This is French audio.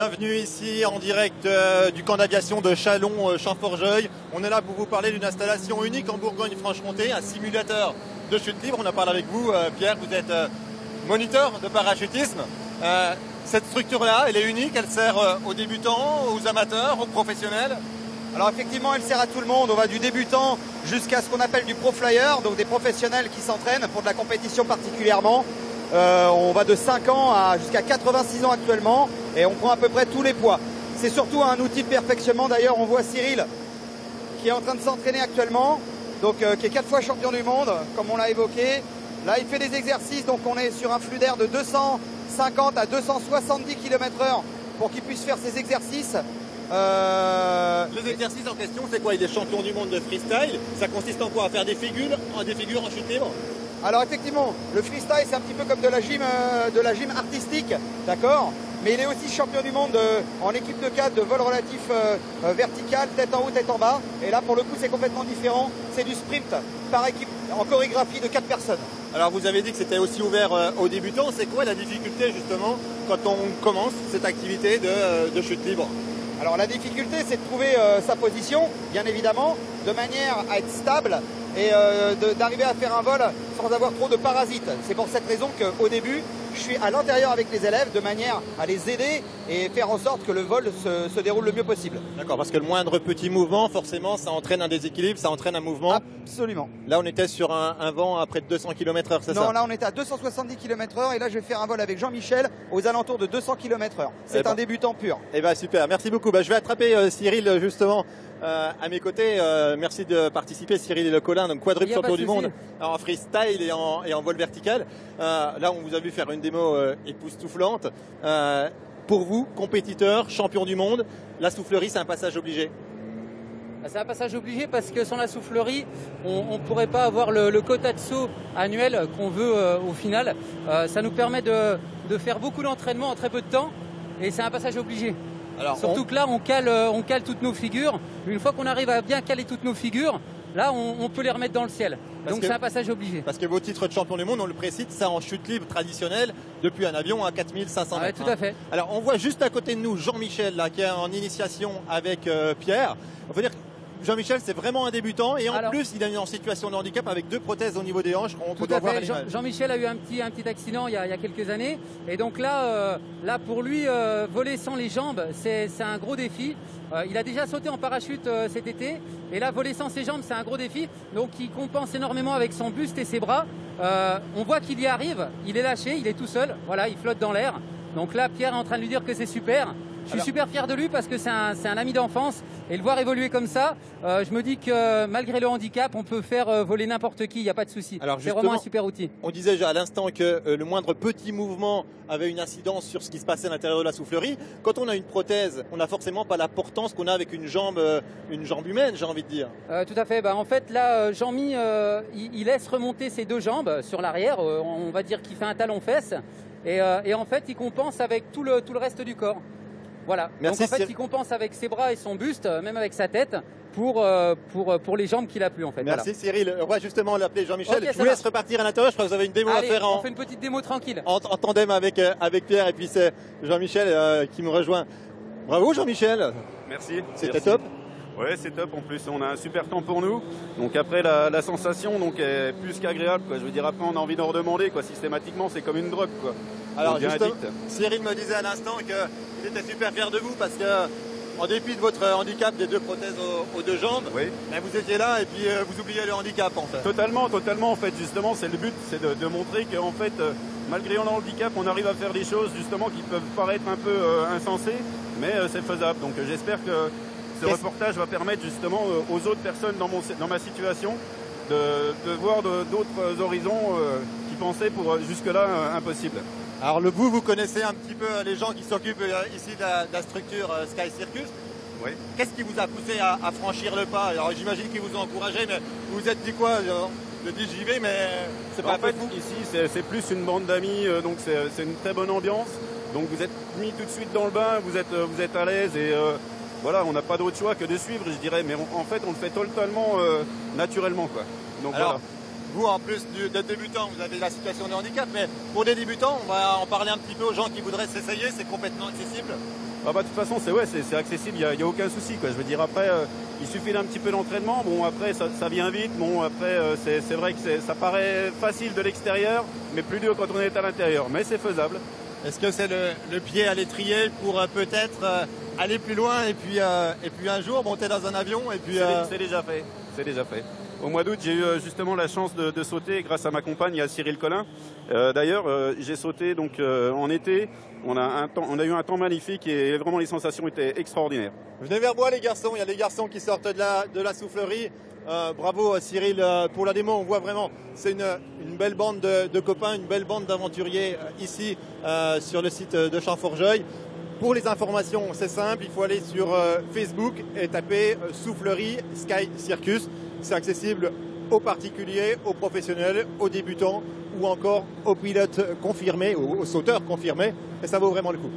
Bienvenue ici en direct du camp d'aviation de Châlons, Champforgeuil. On est là pour vous parler d'une installation unique en Bourgogne-Franche-Comté, un simulateur de chute libre. On en parle avec vous, Pierre, vous êtes moniteur de parachutisme. Cette structure-là, elle est unique, elle sert aux débutants, aux amateurs, aux professionnels. Alors effectivement, elle sert à tout le monde. On va du débutant jusqu'à ce qu'on appelle du pro flyer, donc des professionnels qui s'entraînent pour de la compétition particulièrement. On va de 5 ans à jusqu'à 86 ans actuellement et on prend à peu près tous les poids. C'est surtout un outil de perfectionnement. D'ailleurs, on voit Cyril qui est en train de s'entraîner actuellement, donc qui est 4 fois champion du monde, comme on l'a évoqué. Là, il fait des exercices, donc on est sur un flux d'air de 250 à 270 km/h pour qu'il puisse faire ses exercices. Les exercices en question, c'est quoi? Il est champion du monde de freestyle. Ça consiste en quoi? À faire des figures en chute libre? Alors effectivement, le freestyle c'est un petit peu comme de la gym artistique, d'accord? Mais il est aussi champion du monde en équipe de 4 de vol relatif vertical, tête en haut, tête en bas. Et là pour le coup c'est complètement différent, c'est du sprint par équipe en chorégraphie de 4 personnes. Alors vous avez dit que c'était aussi ouvert aux débutants. C'est quoi la difficulté justement quand on commence cette activité de chute libre? Alors la difficulté c'est de trouver sa position, bien évidemment, de manière à être stable et d'arriver à faire un vol sans avoir trop de parasites. C'est pour cette raison qu'au début, je suis à l'intérieur avec les élèves de manière à les aider et faire en sorte que le vol se déroule le mieux possible. D'accord, parce que le moindre petit mouvement, forcément, ça entraîne un déséquilibre, ça entraîne un mouvement. Absolument. Là, on était sur un vent à près de 200 km/h, c'est ça? Non, là, on était à 270 km/h et là, je vais faire un vol avec Jean-Michel aux alentours de 200 km/h. C'est un débutant pur. Eh bien, super. Merci beaucoup. Je vais attraper Cyril, justement, à mes côtés. Merci de participer, Cyril Le Collin, donc quadruple champion du monde en freestyle et en vol vertical. Là, on vous a vu faire une démo époustouflante. Pour vous, compétiteur, champion du monde, la soufflerie, c'est un passage obligé? C'est un passage obligé parce que sans la soufflerie, on ne pourrait pas avoir le quota de saut annuel qu'on veut au final. Ça nous permet de faire beaucoup d'entraînement en très peu de temps et c'est un passage obligé. Alors, surtout que là, on cale toutes nos figures. Une fois qu'on arrive à bien caler toutes nos figures, là, on peut les remettre dans le ciel. Donc c'est un passage obligé. Parce que vos titres de champion du monde, on le précise, c'est en chute libre traditionnelle depuis un avion à 4500 mètres. Oui, tout à fait. Alors on voit juste à côté de nous Jean-Michel là, qui est en initiation avec Pierre. On peut dire que Jean-Michel, c'est vraiment un débutant et en plus, il est en situation de handicap avec 2 prothèses au niveau des hanches. Tout à fait. Jean-Michel a eu un petit accident il y a quelques années et donc là pour lui, voler sans les jambes, c'est un gros défi. Il a déjà sauté en parachute cet été et là, voler sans ses jambes, c'est un gros défi. Donc il compense énormément avec son buste et ses bras. On voit qu'il y arrive, il est lâché, il est tout seul. Voilà, il flotte dans l'air. Donc là, Pierre est en train de lui dire que c'est super. Je suis super fier de lui parce que c'est un ami d'enfance et le voir évoluer comme ça, je me dis que malgré le handicap, on peut faire voler n'importe qui, il n'y a pas de souci. C'est vraiment un super outil. On disait à l'instant que le moindre petit mouvement avait une incidence sur ce qui se passait à l'intérieur de la soufflerie. Quand on a une prothèse, on n'a forcément pas la portance qu'on a avec une jambe humaine, j'ai envie de dire. Tout à fait. En fait, là, Jean-Mi, il laisse remonter ses 2 jambes sur l'arrière. On va dire qu'il fait un talon-fesse. Et en fait, il compense avec tout le reste du corps. Voilà. Merci. Donc en fait, il compense avec ses bras et son buste, même avec sa tête, pour les jambes qu'il a plus en fait. Merci Cyril. On va justement l'appeler Jean-Michel. Je vous laisse repartir à l'intérieur. Je crois que vous avez une démo à faire on fait une petite démo tranquille. En tandem avec Pierre et puis c'est Jean-Michel qui me rejoint. Bravo Jean-Michel. Merci. C'était top. Ouais, c'est top. En plus, on a un super temps pour nous. Donc après, la sensation donc est plus qu'agréable. Je veux dire, après, on a envie d'en redemander. Systématiquement, c'est comme une drogue. Alors justement, Cyril me disait à l'instant qu'il était super fier de vous parce que en dépit de votre handicap des 2 prothèses aux 2 jambes, vous étiez là et puis vous oubliez le handicap en fait. Totalement en fait. Justement, c'est le but, c'est de montrer qu'en fait, malgré le handicap, on arrive à faire des choses justement qui peuvent paraître un peu insensées, mais c'est faisable. Donc j'espère que ce reportage va permettre justement aux autres personnes dans ma situation de voir d'autres horizons qui pensaient pour jusque-là impossible. Alors vous connaissez un petit peu les gens qui s'occupent ici de la structure Sky Circus. Oui. Qu'est-ce qui vous a poussé à franchir le pas? Alors j'imagine qu'ils vous ont encouragé, mais vous vous êtes dit quoi? Je dis j'y vais, mais c'est pas fait. Ici c'est plus une bande d'amis, donc c'est une très bonne ambiance. Donc vous êtes mis tout de suite dans le bain, vous êtes à l'aise et voilà, on n'a pas d'autre choix que de suivre, je dirais. Mais en fait, on le fait totalement naturellement, Donc alors, voilà. Vous, en plus d'être débutant, vous avez la situation de handicap, mais pour des débutants, on va en parler un petit peu aux gens qui voudraient s'essayer, c'est complètement accessible. Ah bah, de toute façon, c'est accessible, il n'y a aucun souci, quoi. Je veux dire, après, il suffit d'un petit peu d'entraînement. Bon, après, ça vient vite. Bon, après, c'est vrai que ça paraît facile de l'extérieur, mais plus dur quand on est à l'intérieur. Mais c'est faisable. Est-ce que c'est le pied à l'étrier pour peut-être aller plus loin et puis un jour monter dans un avion et puis C'est déjà fait. C'est déjà fait. Au mois d'août, j'ai eu justement la chance de sauter grâce à ma compagne, à Cyril Collin. D'ailleurs, j'ai sauté donc en été. On a eu un temps magnifique et vraiment les sensations étaient extraordinaires. Venez vers moi les garçons, il y a des garçons qui sortent de la soufflerie. Bravo Cyril pour la démo, on voit vraiment, c'est une belle bande de copains, une belle bande d'aventuriers ici sur le site de Champforgeuil. Pour les informations, c'est simple, il faut aller sur Facebook et taper Soufflerie Sky Circus. C'est accessible aux particuliers, aux professionnels, aux débutants ou encore aux pilotes confirmés, aux sauteurs confirmés, et ça vaut vraiment le coup.